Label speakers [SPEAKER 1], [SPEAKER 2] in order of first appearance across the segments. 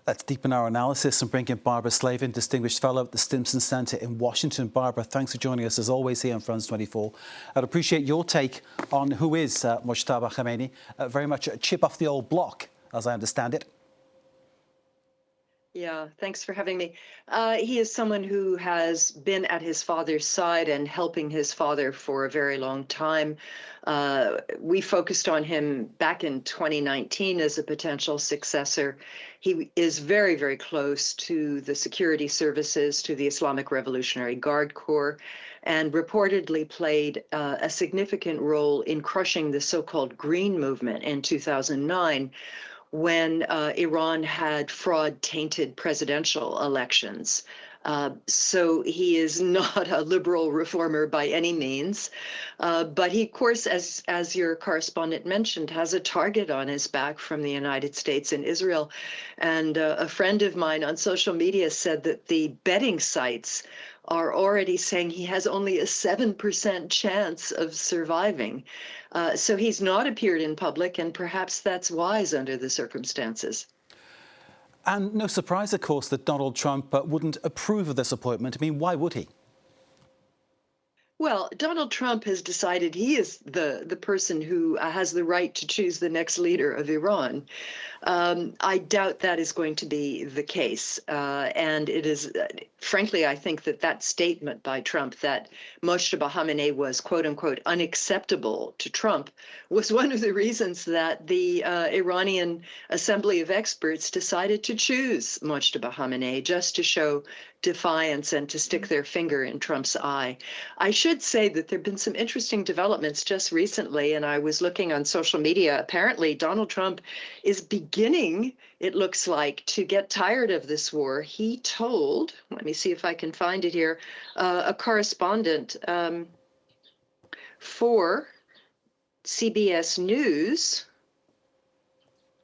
[SPEAKER 1] Let's deepen our analysis and bring in Barbara Slavin, Distinguished Fellow at the Stimson Center in Washington. Barbara, thanks for joining us as always here on France 24. I'd appreciate your take on who is Mojtaba Khamenei, very much a chip off the old block, as I understand it.
[SPEAKER 2] Yeah, thanks for having me. He is someone who has been at his father's side and helping his father for a very long time. We focused on him back in 2019 as a potential successor. He is very, very close to the security services, to the Islamic Revolutionary Guard Corps, and reportedly played a significant role in crushing the so-called Green Movement in 2009. When Iran had fraud-tainted presidential elections. So he is not a liberal reformer by any means, but he, of course, as your correspondent mentioned, has a target on his back from the United States and Israel. And a friend of mine on social media said that the betting sites are already saying he has only a 7% chance of surviving. So he's not appeared in public, and perhaps that's wise under the circumstances.
[SPEAKER 1] And no surprise, of course, that Donald Trump wouldn't approve of this appointment. I mean, why would he?
[SPEAKER 2] Well, Donald Trump has decided he is the person who has the right to choose the next leader of Iran. I doubt that is going to be the case. And it is, frankly, I think that statement by Trump that Mojtaba Khamenei was, quote unquote, unacceptable to Trump was one of the reasons that the Iranian Assembly of Experts decided to choose Mojtaba Khamenei, just to show defiance and to stick their finger in Trump's eye. I should say that there have been some interesting developments just recently, and I was looking on social media. Apparently, Donald Trump is beginning, it looks like, to get tired of this war. He told, let me see if I can find it here, a correspondent for CBS News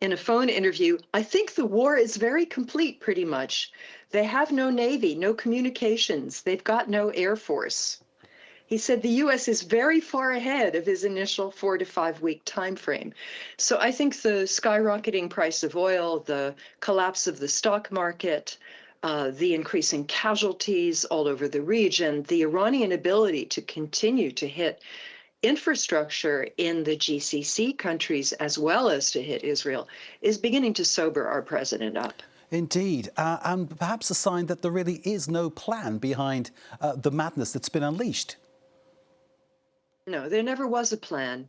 [SPEAKER 2] in a phone interview, I think the war is very complete, pretty much. They have no Navy, no communications. They've got no Air Force. He said the U.S. is very far ahead of his initial 4 to 5 week time frame. So I think the skyrocketing price of oil, the collapse of the stock market, the increasing casualties all over the region, the Iranian ability to continue to hit infrastructure in the GCC countries as well as to hit Israel is beginning to sober our president up.
[SPEAKER 1] Indeed, and perhaps a sign that there really is no plan behind the madness that's been unleashed.
[SPEAKER 2] No, there never was a plan.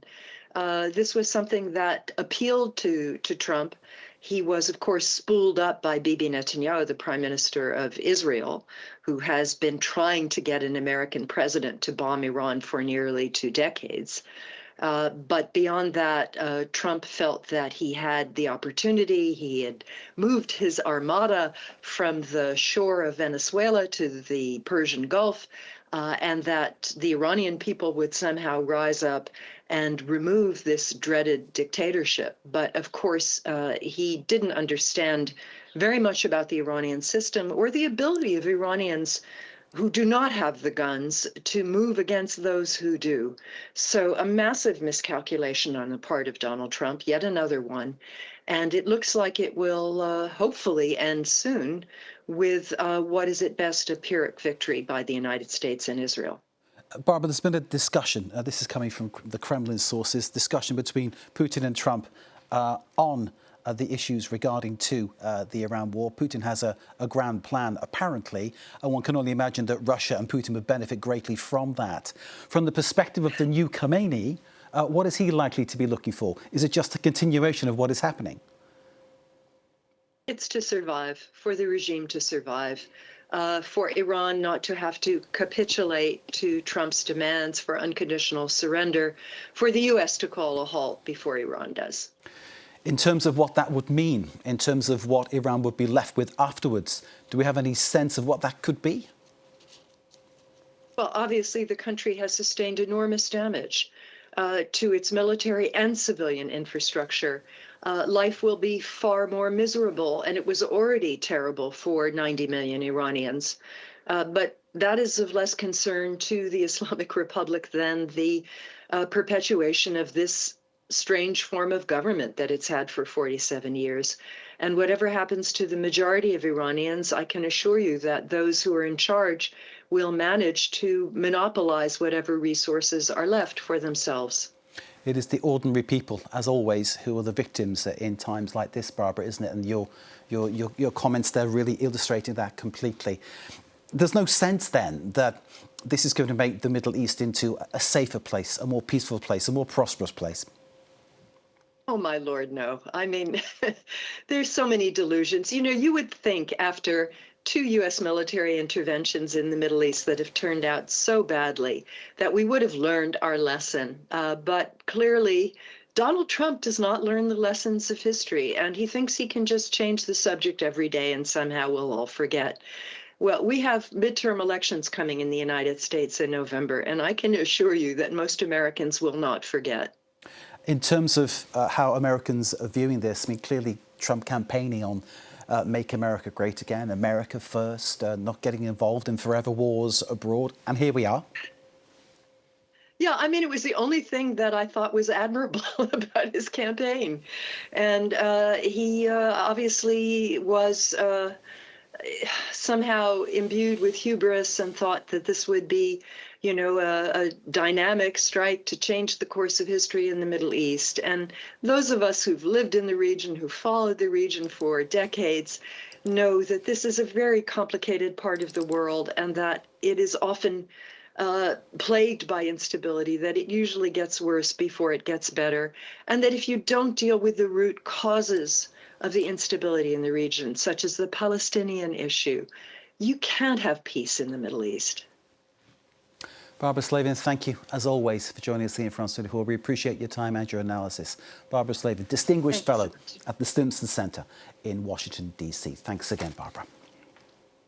[SPEAKER 2] This was something that appealed to Trump. He was, of course, spooled up by Bibi Netanyahu, the prime minister of Israel, who has been trying to get an American president to bomb Iran for nearly 2 decades. But beyond that, Trump felt that he had the opportunity. He had moved his armada from the shore of Venezuela to the Persian Gulf, and that the Iranian people would somehow rise up and remove this dreaded dictatorship. But of course, he didn't understand very much about the Iranian system or the ability of Iranians who do not have the guns to move against those who do. So a massive miscalculation on the part of Donald Trump, yet another one. And it looks like it will hopefully end soon with what is at best a Pyrrhic victory by the United States and Israel.
[SPEAKER 1] Barbara, there's been a discussion, this is coming from the Kremlin sources, discussion between Putin and Trump on the issues regarding to the Iran war. Putin has a grand plan, apparently, and one can only imagine that Russia and Putin would benefit greatly from that. From the perspective of the new Khamenei, what is he likely to be looking for? Is it just a continuation of what is happening?
[SPEAKER 2] It's to survive, for the regime to survive. For Iran not to have to capitulate to Trump's demands for unconditional surrender, for the U.S. to call a halt before Iran does.
[SPEAKER 1] In terms of what that would mean, in terms of what Iran would be left with afterwards, do we have any sense of what that could be?
[SPEAKER 2] Well, obviously, the country has sustained enormous damage to its military and civilian infrastructure. Life will be far more miserable, and it was already terrible for 90 million Iranians. But that is of less concern to the Islamic Republic than the perpetuation of this strange form of government that it's had for 47 years. And whatever happens to the majority of Iranians, I can assure you that those who are in charge will manage to monopolize whatever resources are left for themselves.
[SPEAKER 1] It is the ordinary people, as always, who are the victims in times like this, Barbara, isn't it? And your comments there really illustrating that completely. There's no sense then that this is going to make the Middle East into a safer place, a more peaceful place, a more prosperous place.
[SPEAKER 2] Oh, my Lord, no. I mean, there's so many delusions. You know, you would think after 2 U.S. military interventions in the Middle East that have turned out so badly that we would have learned our lesson. But clearly, Donald Trump does not learn the lessons of history, and he thinks he can just change the subject every day and somehow we'll all forget. Well, we have midterm elections coming in the United States in November, and I can assure you that most Americans will not forget.
[SPEAKER 1] In terms of how Americans are viewing this, I mean, clearly Trump campaigning on Make America Great Again, America first, not getting involved in forever wars abroad. And here we are.
[SPEAKER 2] Yeah, I mean, it was the only thing that I thought was admirable about his campaign. And he obviously was somehow imbued with hubris and thought that this would be, you know, a dynamic strike to change the course of history in the Middle East. And those of us who've lived in the region, who followed the region for decades, know that this is a very complicated part of the world and that it is often plagued by instability, that it usually gets worse before it gets better, and that if you don't deal with the root causes of the instability in the region, such as the Palestinian issue, you can't have peace in the Middle East.
[SPEAKER 1] Barbara Slavin, thank you, as always, for joining us here in France 24. We appreciate your time and your analysis. Barbara Slavin, Distinguished Fellow at the Stimson Center in Washington, D.C. Thanks again, Barbara.